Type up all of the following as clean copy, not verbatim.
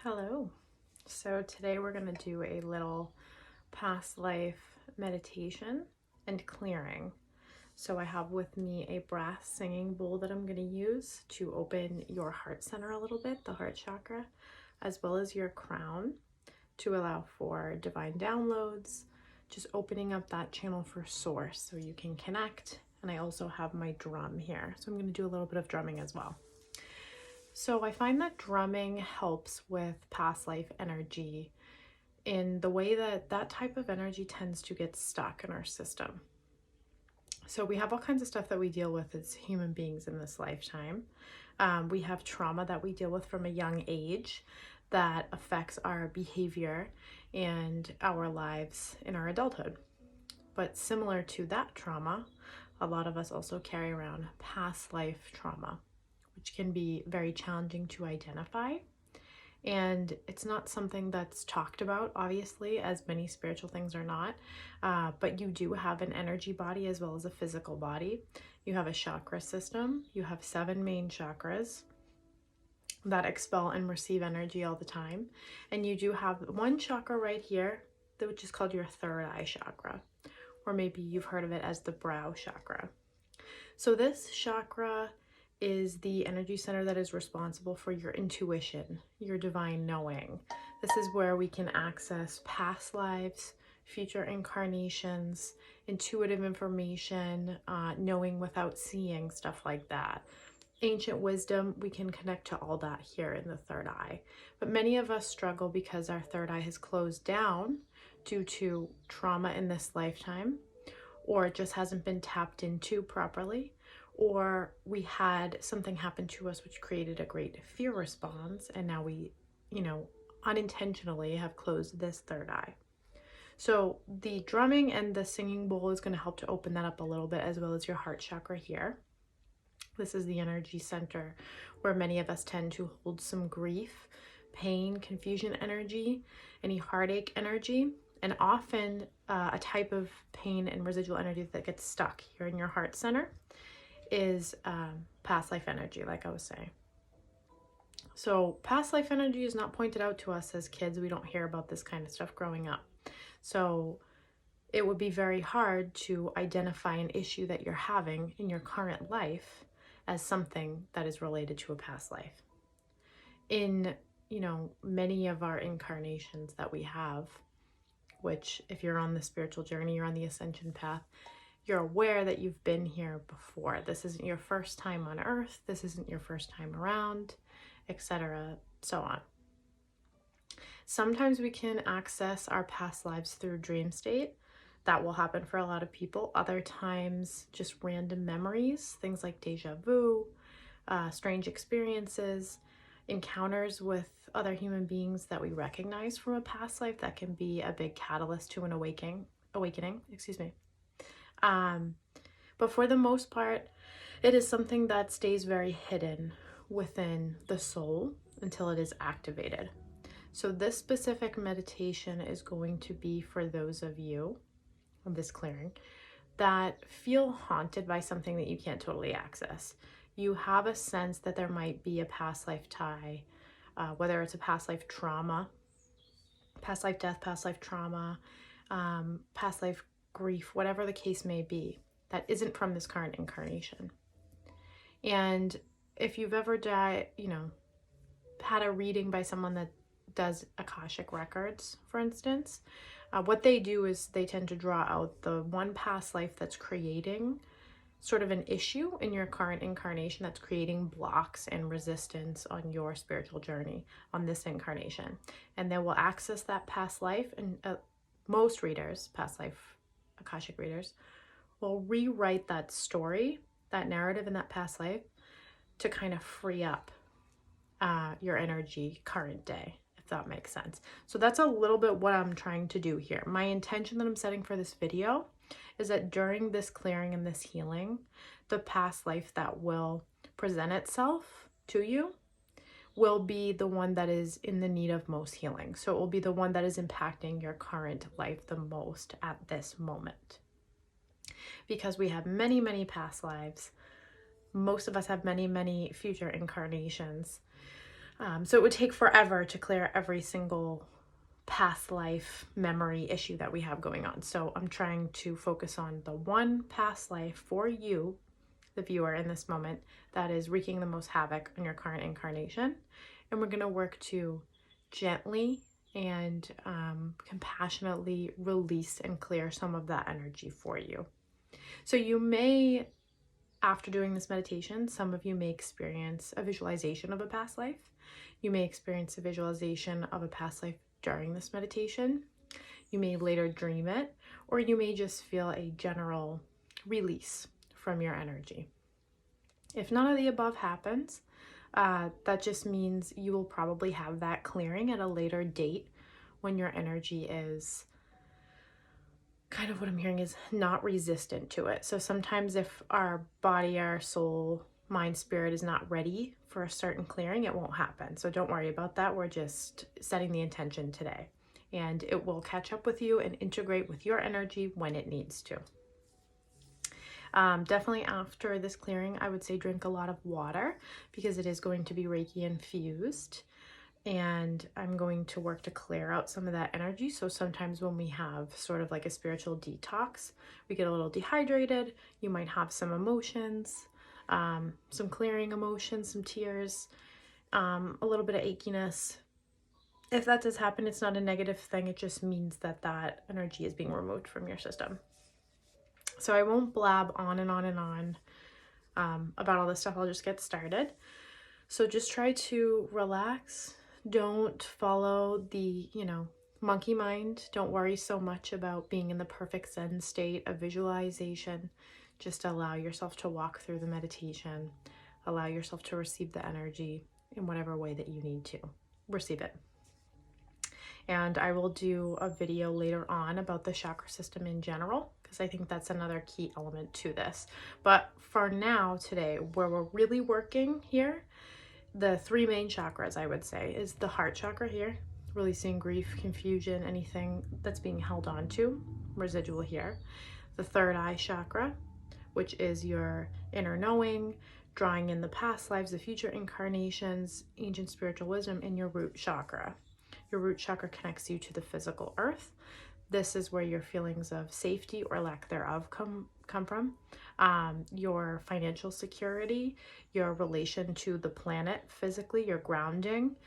Hello. So today we're going to do a little past life meditation and clearing. So I have with me a brass singing bowl that I'm going to use to open your heart center a little bit, the heart chakra, as well as your crown to allow for divine downloads, just opening up that channel for source so you can connect. And I also have my drum here. So I'm going to do a little bit of drumming as well. So I find that drumming helps with past life energy in the way that that type of energy tends to get stuck in our system. So we have all kinds of stuff that we deal with as human beings in this lifetime. We have trauma that we deal with from a young age that affects our behavior and our lives in our adulthood. But similar to that trauma, a lot of us also carry around past life trauma, which can be very challenging to identify. And it's not something that's talked about, obviously, as many spiritual things are not. But you do have an energy body as well as a physical body. You have a chakra system. You have 7 main chakras that expel and receive energy all the time. And you do have one chakra right here, which is called your third eye chakra, or maybe you've heard of it as the brow chakra. So this chakra is the energy center that is responsible for your intuition, your divine knowing. This is where we can access past lives, future incarnations, intuitive information, knowing without seeing, stuff like that. Ancient wisdom, we can connect to all that here in the third eye. But many of us struggle because our third eye has closed down due to trauma in this lifetime, or it just hasn't been tapped into properly, or we had something happen to us which created a great fear response, and now we, unintentionally have closed this third eye. So the drumming and the singing bowl is going to help to open that up a little bit, as well as your heart chakra here. This is the energy center where many of us tend to hold some grief, pain, confusion energy, any heartache energy, and often a type of pain and residual energy that gets stuck here in your heart center is past life energy, like I was saying. So past life energy is not pointed out to us as kids. We don't hear about this kind of stuff growing up. So it would be very hard to identify an issue that you're having in your current life as something that is related to a past life. In, many of our incarnations that we have, which if you're on the spiritual journey, you're on the ascension path, you're aware that you've been here before. This isn't your first time on earth. This isn't your first time around, etc., so on. Sometimes we can access our past lives through dream state. That will happen for a lot of people. Other times, just random memories, things like deja vu, strange experiences, encounters with other human beings that we recognize from a past life that can be a big catalyst to an awakening. But for the most part, it is something that stays very hidden within the soul until it is activated. So this specific meditation is going to be for those of you, of this clearing, that feel haunted by something that you can't totally access. You have a sense that there might be a past life tie, whether it's a past life trauma, past life death, past life trauma, past life grief, whatever the case may be, that isn't from this current incarnation. And if you've ever had a reading by someone that does Akashic records, for instance, what they do is they tend to draw out the one past life that's creating sort of an issue in your current incarnation, that's creating blocks and resistance on your spiritual journey on this incarnation. And they will access that past life, and most readers, past life Akashic readers, will rewrite that story, that narrative in that past life to kind of free up your energy current day, if that makes sense. So that's a little bit what I'm trying to do here. My intention that I'm setting for this video is that during this clearing and this healing, the past life that will present itself to you will be the one that is in the need of most healing. So it will be the one that is impacting your current life the most at this moment. Because we have many, many past lives. Most of us have many, many future incarnations. So it would take forever to clear every single past life memory issue that we have going on. So I'm trying to focus on the one past life for you, the viewer, in this moment that is wreaking the most havoc on your current incarnation. And we're going to work to gently and compassionately release and clear some of that energy for you. So you may, after doing this meditation, some of you may experience a visualization of a past life. You may experience a visualization of a past life during this meditation. You may later dream it, or you may just feel a general release from your energy. If none of the above happens, that just means you will probably have that clearing at a later date when your energy is kind of, what I'm hearing is, not resistant to it. So sometimes if our body, our soul, mind, spirit is not ready for a certain clearing, it won't happen. So don't worry about that. We're just setting the intention today, and it will catch up with you and integrate with your energy when it needs to. Definitely after this clearing, I would say drink a lot of water because it is going to be Reiki infused. And I'm going to work to clear out some of that energy. So sometimes when we have sort of like a spiritual detox, we get a little dehydrated. You might have some emotions, some clearing emotions, some tears, a little bit of achiness. If that does happen, it's not a negative thing. It just means that that energy is being removed from your system. So I won't blab on and on and on about all this stuff. I'll just get started. So just try to relax. Don't follow the, monkey mind. Don't worry so much about being in the perfect Zen state of visualization. Just allow yourself to walk through the meditation. Allow yourself to receive the energy in whatever way that you need to receive it. And I will do a video later on about the chakra system in general, because I think that's another key element to this. But for now, today, where we're really working here, the three main chakras, I would say, is the heart chakra here, releasing grief, confusion, anything that's being held on to, residual here. The third eye chakra, which is your inner knowing, drawing in the past lives, the future incarnations, ancient spiritual wisdom, and your root chakra. Your root chakra connects you to the physical earth. This is where your feelings of safety or lack thereof come from. Your financial security, your relation to the planet physically, your grounding,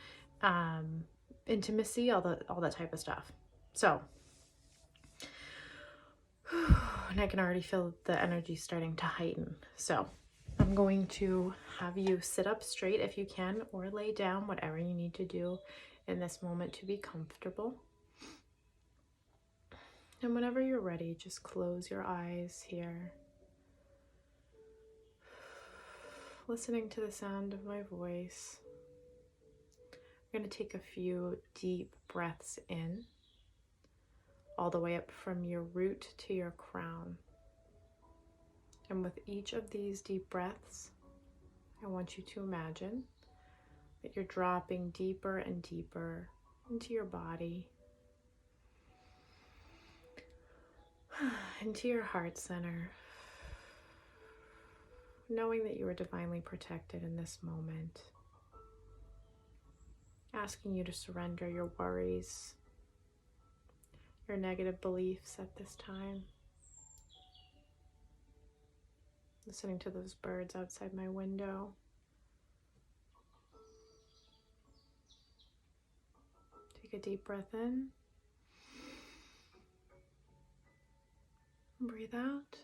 intimacy, all that type of stuff. So, and I can already feel the energy starting to heighten. So I'm going to have you sit up straight if you can, or lay down, whatever you need to do in this moment to be comfortable. And whenever you're ready, just close your eyes here, listening to the sound of my voice. I'm going to take a few deep breaths in, all the way up from your root to your crown. And with each of these deep breaths, I want you to imagine that you're dropping deeper and deeper into your body, into your heart center, knowing that you are divinely protected in this moment. Asking you to surrender your worries, your negative beliefs at this time. Listening to those birds outside my window. Take a deep breath in. Breathe out.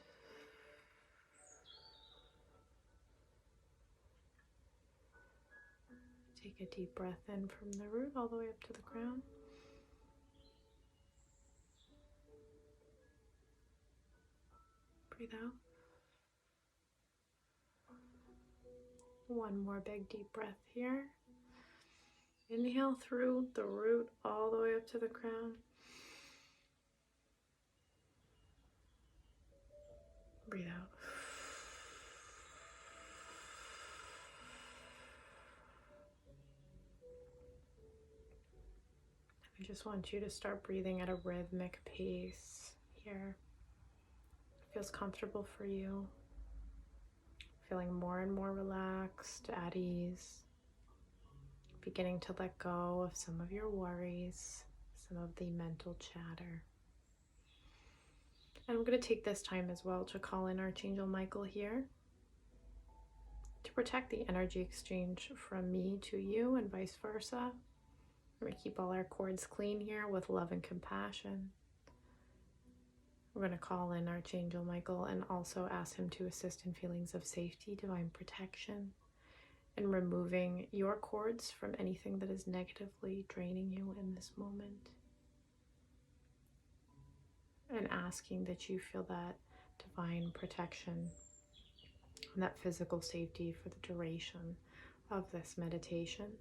Take a deep breath in from the root all the way up to the crown. Breathe out. One more big deep breath here. Inhale through the root all the way up to the crown. Breathe out. I just want you to start breathing at a rhythmic pace here. It feels comfortable for you. Feeling more and more relaxed, at ease. beginning to let go of some of your worries, some of the mental chatter. And I'm going to take this time as well to call in Archangel Michael here to protect the energy exchange from me to you and vice versa. We're going to keep all our cords clean here with love and compassion. We're going to call in Archangel Michael and also ask him to assist in feelings of safety, divine protection, and removing your cords from anything that is negatively draining you in this moment. And asking that you feel that divine protection and that physical safety for the duration of this meditation.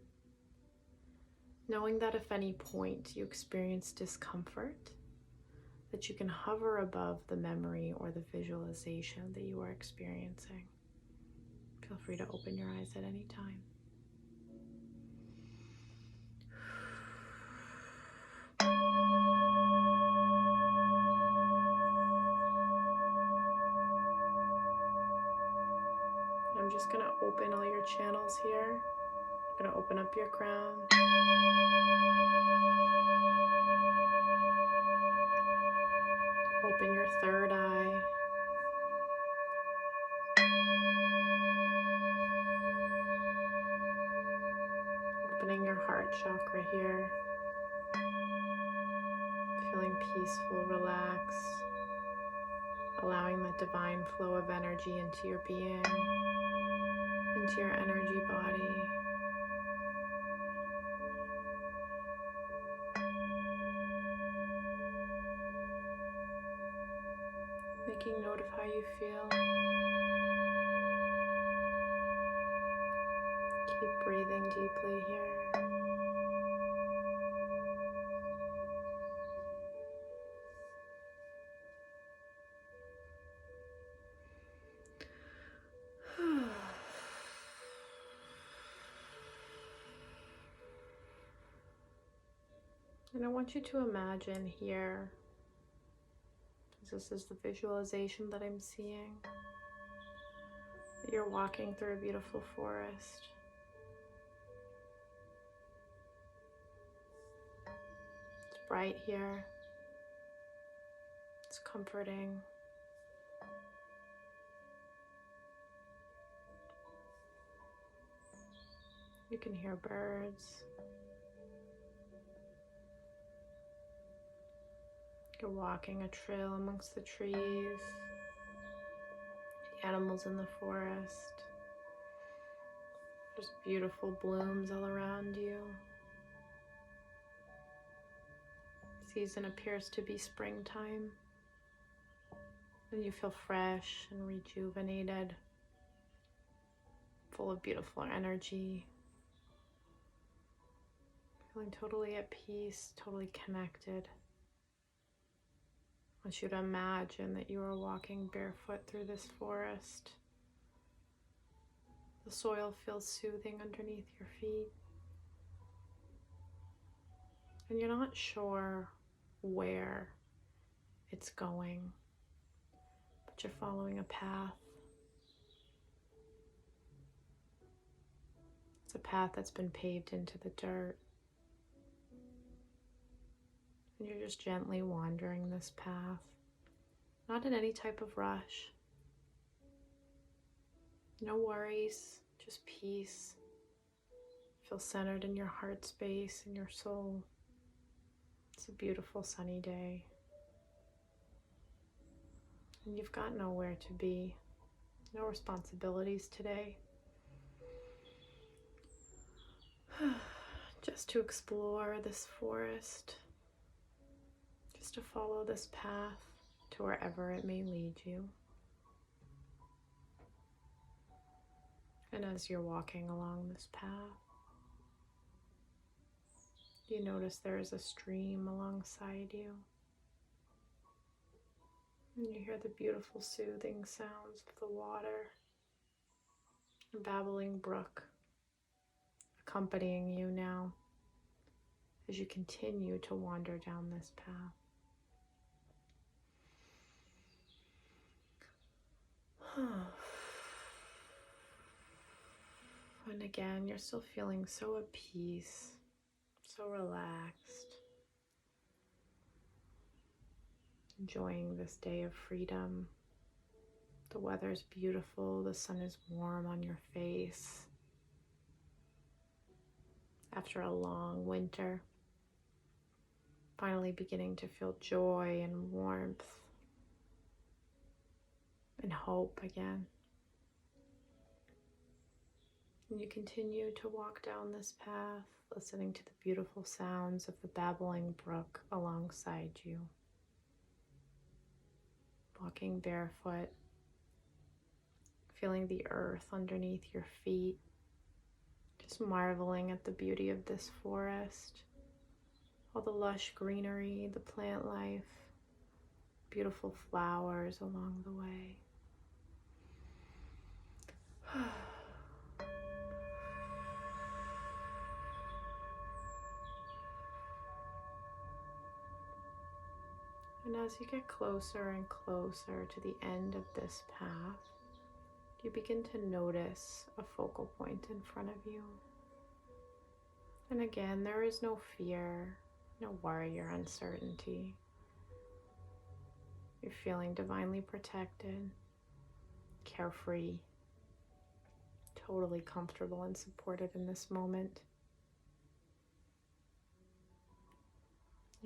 Knowing that if any point you experience discomfort, that you can hover above the memory or the visualization that you are experiencing. Feel free to open your eyes at any time. I'm just going to open all your channels here. I'm going to open up your crown. Open your third eye. Opening your heart chakra here. Feeling peaceful, relaxed. Allowing that divine flow of energy into your being, into your energy body. Making note of how you feel. Keep breathing deeply here. And I want you to imagine here, this is the visualization that I'm seeing, that you're walking through a beautiful forest. It's bright here. It's comforting. You can hear birds. You're walking a trail amongst the trees, the animals in the forest. There's beautiful blooms all around you. Season appears to be springtime, and you feel fresh and rejuvenated, full of beautiful energy, feeling totally at peace, totally connected. I want you to imagine that you are walking barefoot through this forest. The soil feels soothing underneath your feet. And you're not sure where it's going, but you're following a path. It's a path that's been paved into the dirt. And you're just gently wandering this path, not in any type of rush. No worries, just peace. Feel centered in your heart space and your soul. It's a beautiful sunny day. And you've got nowhere to be, no responsibilities today. Just to explore this forest. Just to follow this path to wherever it may lead you. And as you're walking along this path, you notice there is a stream alongside you. And you hear the beautiful soothing sounds of the water, a babbling brook accompanying you now as you continue to wander down this path. And again, you're still feeling so at peace, so relaxed, enjoying this day of freedom. The weather's beautiful, the sun is warm on your face after a long winter. Finally beginning to feel joy and warmth and hope again. And you continue to walk down this path, listening to the beautiful sounds of the babbling brook alongside you. Walking barefoot, feeling the earth underneath your feet, just marveling at the beauty of this forest, all the lush greenery, the plant life, beautiful flowers along the way. And as you get closer and closer to the end of this path, you begin to notice a focal point in front of you. And again, there is no fear, no worry or uncertainty. You're feeling divinely protected, carefree, totally comfortable and supported in this moment.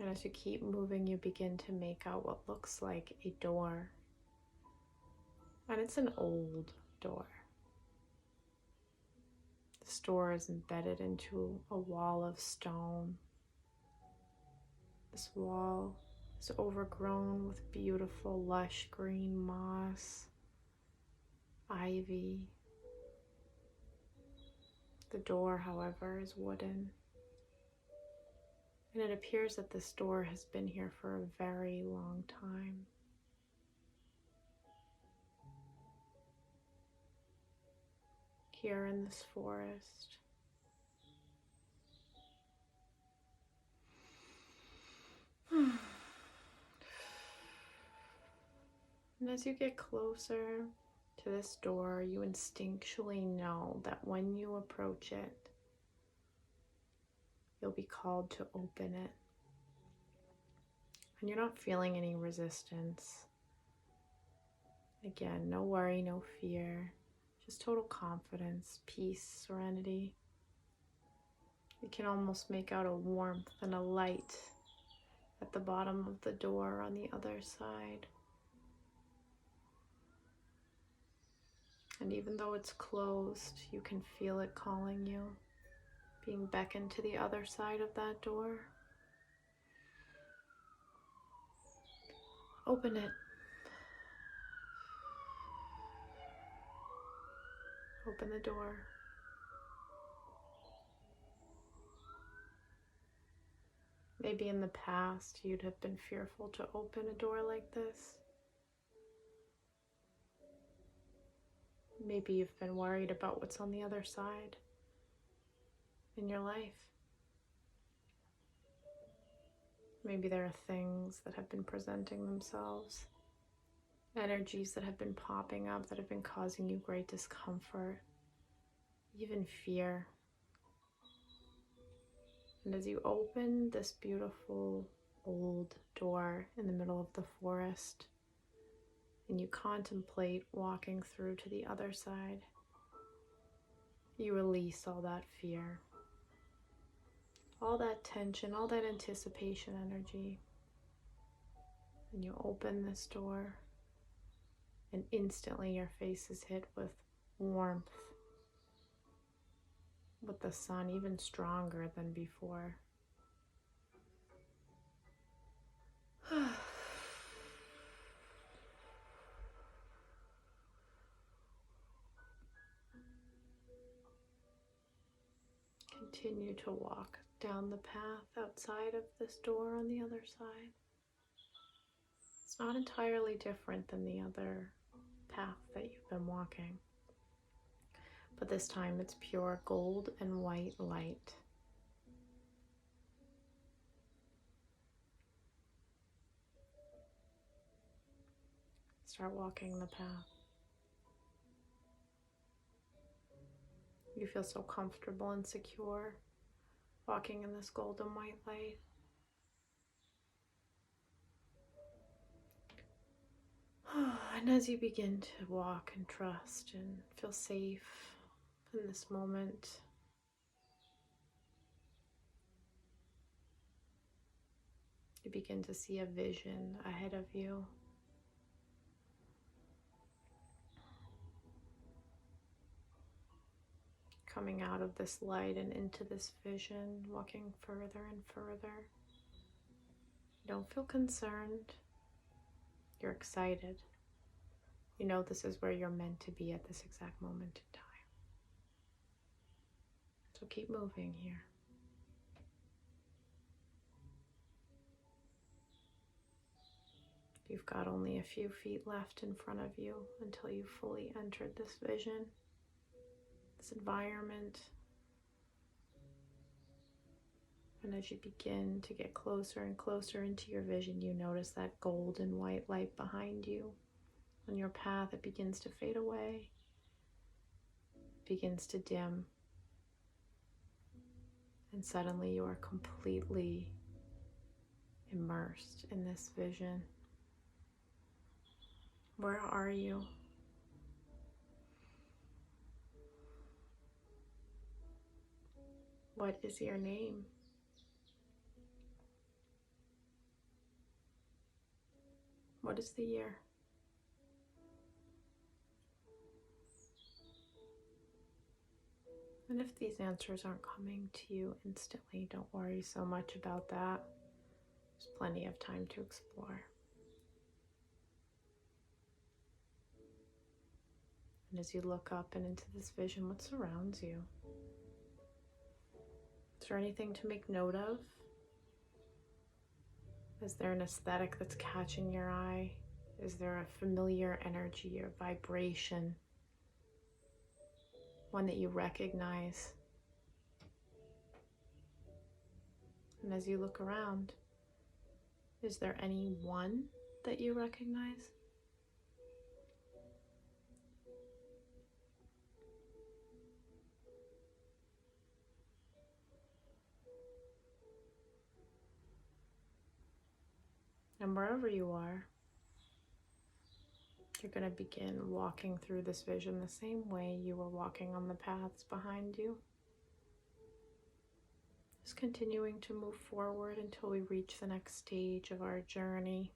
And as you keep moving, you begin to make out what looks like a door. And it's an old door. This door is embedded into a wall of stone. This wall is overgrown with beautiful, lush green moss, ivy. The door, however, is wooden. And it appears that this door has been here for a very long time. Here in this forest. And as you get closer to this door, you instinctually know that when you approach it, you'll be called to open it. And you're not feeling any resistance. Again, no worry, no fear, just total confidence, peace, serenity. You can almost make out a warmth and a light at the bottom of the door on the other side. And even though it's closed, you can feel it calling you, being beckoned to the other side of that door. Open it. Open the door. Maybe in the past you'd have been fearful to open a door like this. Maybe you've been worried about what's on the other side in your life. Maybe there are things that have been presenting themselves, energies that have been popping up that have been causing you great discomfort, even fear. And as you open this beautiful old door in the middle of the forest, and you contemplate walking through to the other side, you release all that fear, all that tension, all that anticipation energy. And you open this door, and instantly your face is hit with warmth, with the sun even stronger than before. Continue to walk down the path outside of this door on the other side. It's not entirely different than the other path that you've been walking, but this time it's pure gold and white light. Start walking the path. You feel so comfortable and secure walking in this golden white light. And as you begin to walk and trust and feel safe in this moment, you begin to see a vision ahead of you. Coming out of this light and into this vision, walking further and further. You don't feel concerned. You're excited. You know this is where you're meant to be at this exact moment in time. So keep moving here. You've got only a few feet left in front of you until you've fully entered this vision, this environment. And as you begin to get closer and closer into your vision, you notice that golden white light behind you. On your path, it begins to fade away, begins to dim. And suddenly you are completely immersed in this vision. Where are you? What is your name? What is the year? And if these answers aren't coming to you instantly, don't worry so much about that. There's plenty of time to explore. And as you look up and into this vision, what surrounds you? Is there anything to make note of? Is there an aesthetic that's catching your eye? Is there a familiar energy or vibration? One that you recognize? And as you look around, is there any one that you recognize? And wherever you are, you're going to begin walking through this vision the same way you were walking on the paths behind you. Just continuing to move forward until we reach the next stage of our journey.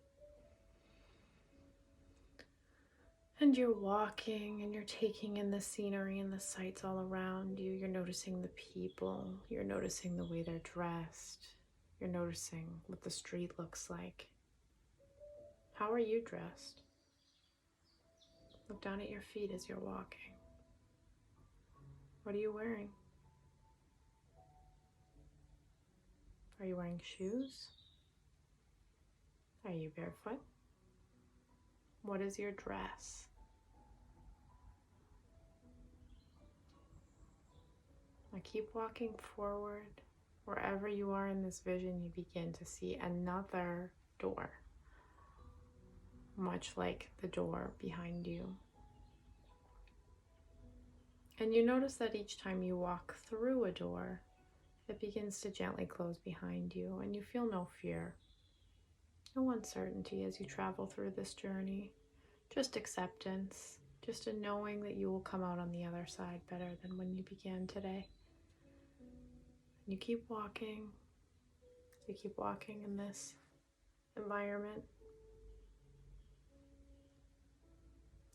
And you're walking and you're taking in the scenery and the sights all around you. You're noticing the people. You're noticing the way they're dressed. You're noticing what the street looks like. How are you dressed? Look down at your feet as you're walking. What are you wearing? Are you wearing shoes? Are you barefoot? What is your dress? Now keep walking forward. Wherever you are in this vision, you begin to see another door, much like the door behind you. And you notice that each time you walk through a door, it begins to gently close behind you, and you feel no fear, no uncertainty as you travel through this journey. Just acceptance, just a knowing that you will come out on the other side better than when you began today. And you keep walking, in this environment,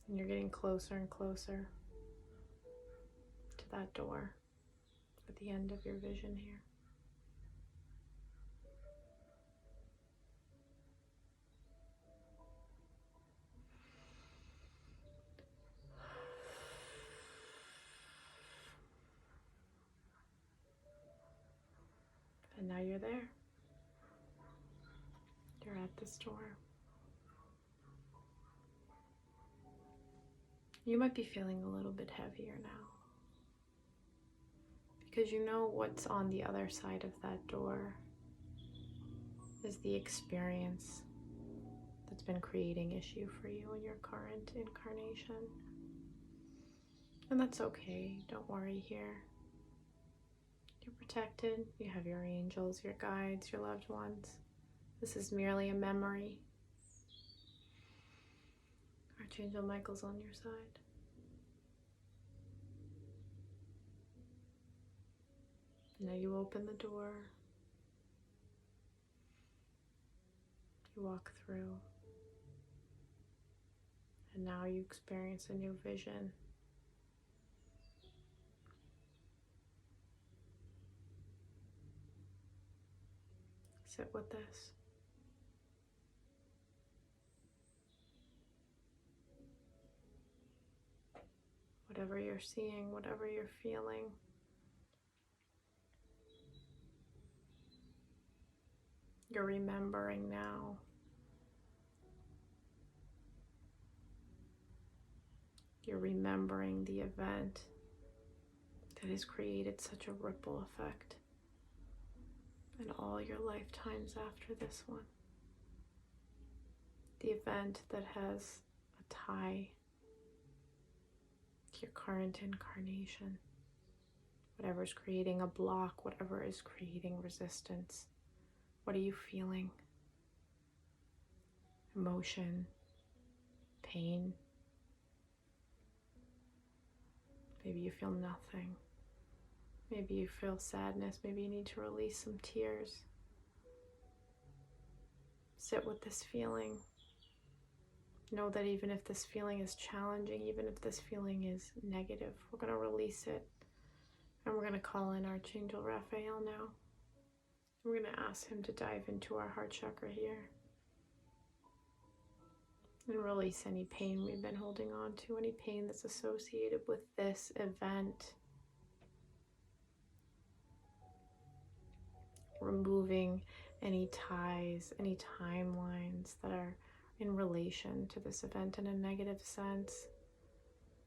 and you're getting closer and closer to that door at the end of your vision here. And now you're there. You're at this door. You might be feeling a little bit heavier now, because you know what's on the other side of that door is the experience that's been creating issue for you in your current incarnation. And that's okay. Don't worry here. You're protected. You have your angels, your guides, your loved ones. This is merely a memory. Archangel Michael's on your side. Now you open the door. You walk through. And now you experience a new vision. Sit with this. Whatever you're seeing, whatever you're feeling, you're remembering now. You're remembering the event that has created such a ripple effect in all your lifetimes after this one. The event that has a tie to your current incarnation. Whatever's creating a block, whatever is creating resistance. What are you feeling? Emotion, pain. Maybe you feel nothing. Maybe you feel sadness. Maybe you need to release some tears. Sit with this feeling. Know that even if this feeling is challenging, even if this feeling is negative, we're going to release it. And we're going to call in Archangel Raphael now. We're going to ask him to dive into our heart chakra here and release any pain we've been holding on to, any pain that's associated with this event. Removing any ties, any timelines that are in relation to this event in a negative sense.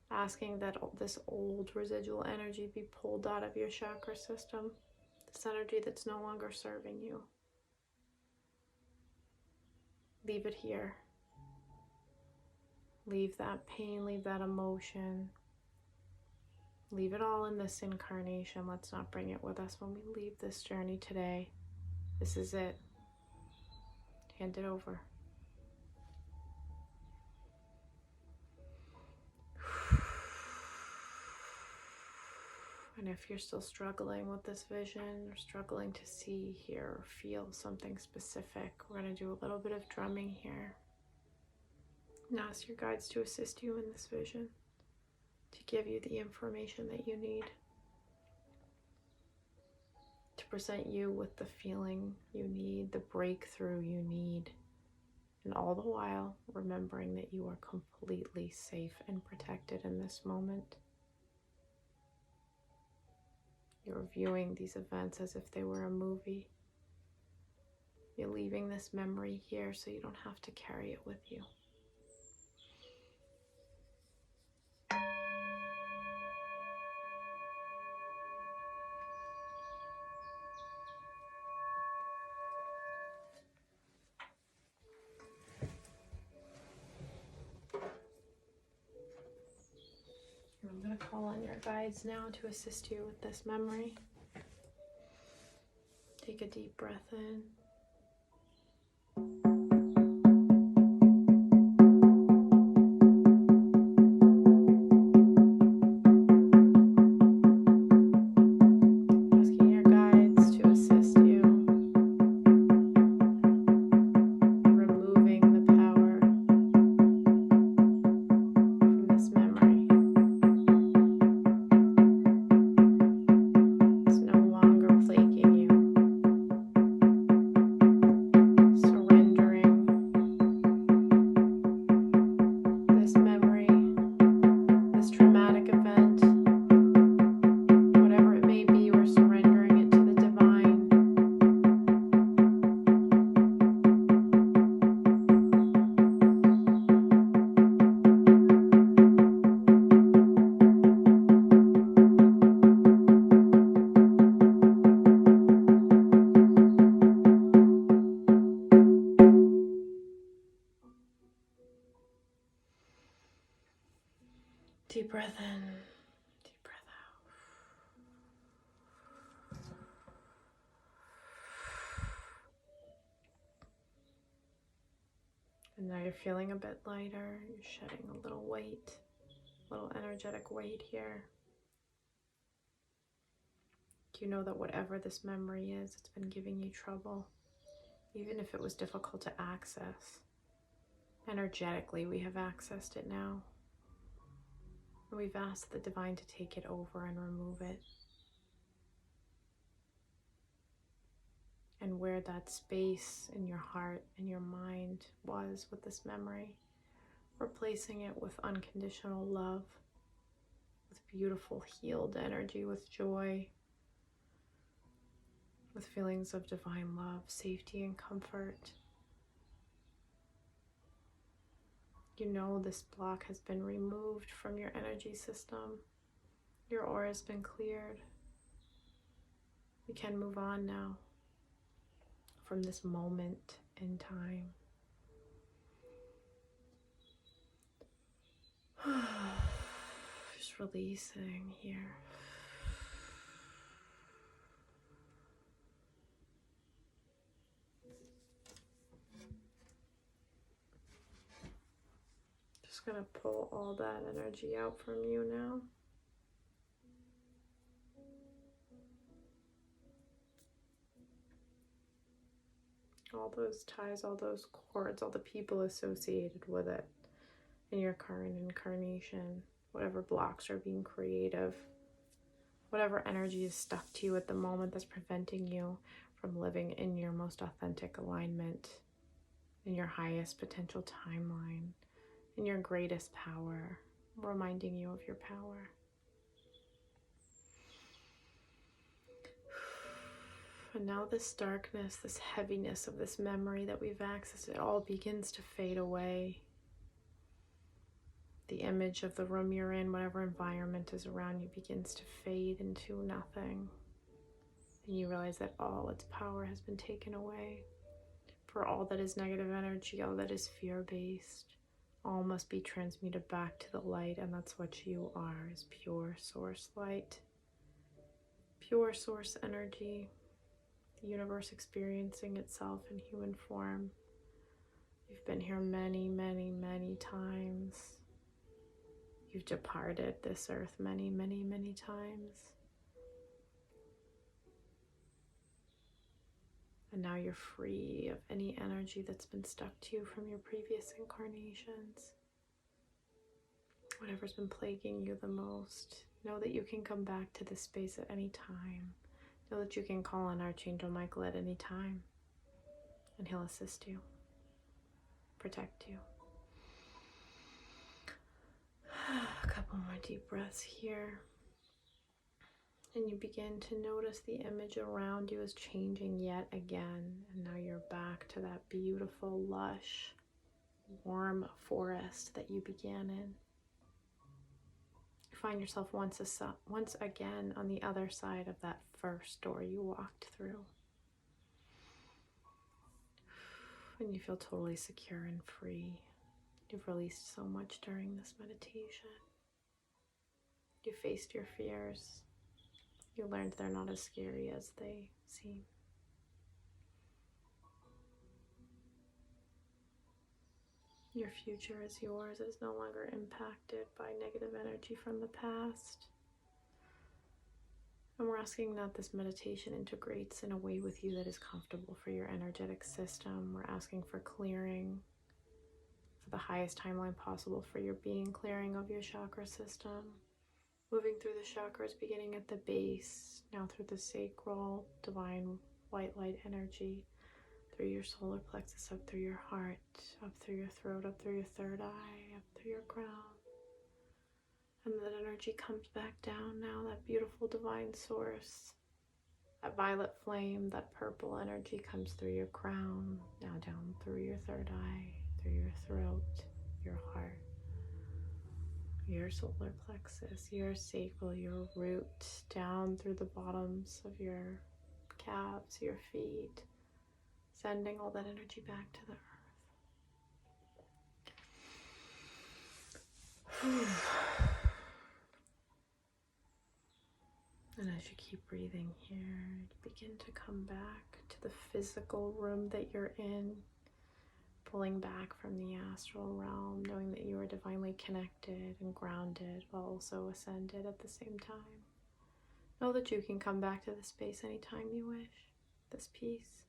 Asking that this old residual energy be pulled out of your chakra system. This energy that's no longer serving you. Leave it here. Leave that pain, leave that emotion. Leave it all in this incarnation. Let's not bring it with us when we leave this journey today. This is it. Hand it over. And if you're still struggling with this vision or struggling to see, hear, or feel something specific, we're going to do a little bit of drumming here. And ask your guides to assist you in this vision, to give you the information that you need, to present you with the feeling you need, the breakthrough you need, and all the while remembering that you are completely safe and protected in this moment. You're viewing these events as if they were a movie. You're leaving this memory here so you don't have to carry it with you. I'm going to call on your guides now to assist you with this memory. Take a deep breath in. Asking your guides to assist you, removing the power from this memory. It's no longer plaguing you. Surrendering this memory, this traumatic event, whatever it may be, we're surrendering it to the divine. Deep breath in. Now you're feeling a bit lighter. You're shedding a little weight, a little energetic weight here. You know that whatever this memory is, it's been giving you trouble, even if it was difficult to access. Energetically, we have accessed it now. And we've asked the divine to take it over and remove it. And where that space in your heart and your mind was with this memory, replacing it with unconditional love, with beautiful healed energy, with joy, with feelings of divine love, safety, and comfort. You know this block has been removed from your energy system. Your aura has been cleared. You can move on now from this moment in time. Just releasing here. Just gonna pull all that energy out from you now. All those ties, all those cords, all the people associated with it in your current incarnation, whatever blocks are being creative, whatever energy is stuck to you at the moment that's preventing you from living in your most authentic alignment, in your highest potential timeline, in your greatest power, reminding you of your power. And now this darkness, this heaviness of this memory that we've accessed, it all begins to fade away. The image of the room you're in, whatever environment is around you, begins to fade into nothing. And you realize that all its power has been taken away. For all that is negative energy, all that is fear-based, all must be transmuted back to the light, and that's what you are, is pure source light, pure source energy. The universe experiencing itself in human form. You've been here many, many, many times. You've departed this earth many, many, many times. And now you're free of any energy that's been stuck to you from your previous incarnations. Whatever's been plaguing you the most, know that you can come back to this space at any time. Know that you can call on Archangel Michael at any time, and he'll assist you, protect you. A couple more deep breaths here. And you begin to notice the image around you is changing yet again. And now you're back to that beautiful, lush, warm forest that you began in. You find yourself once again on the other side of that first door you walked through. And you feel totally secure and free. You've released so much during this meditation. You faced your fears. You learned they're not as scary as they seem. Your future is yours. It is no longer impacted by negative energy from the past. And we're asking that this meditation integrates in a way with you that is comfortable for your energetic system. We're asking for clearing for the highest timeline possible for your being, clearing of your chakra system. Moving through the chakras, beginning at the base, now through the sacral, divine white light energy, through your solar plexus, up through your heart, up through your throat, up through your third eye, up through your crown. And that energy comes back down now, that beautiful divine source. That violet flame, that purple energy comes through your crown, now down through your third eye, through your throat, your heart, your solar plexus, your sacral, your root, down through the bottoms of your calves, your feet, sending all that energy back to the earth. And as you keep breathing here, you begin to come back to the physical room that you're in, pulling back from the astral realm, knowing that you are divinely connected and grounded while also ascended at the same time. Know that you can come back to this space anytime you wish, this peace.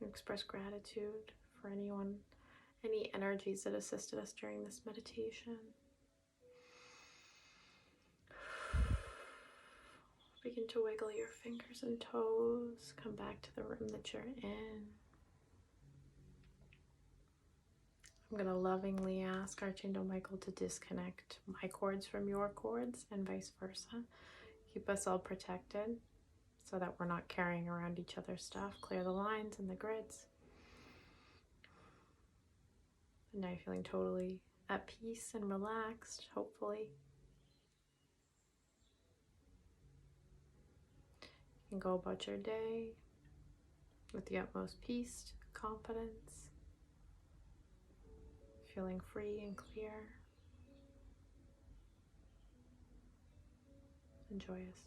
Express gratitude for any energies that assisted us during this meditation. Begin to wiggle your fingers and toes. Come back to the room that you're in. I'm going to lovingly ask Archangel Michael to disconnect my cords from your cords and vice versa. Keep us all protected so that we're not carrying around each other's stuff. Clear the lines and the grids. And now you're feeling totally at peace and relaxed, hopefully. You can go about your day with the utmost peace, confidence, feeling free and clear and joyous.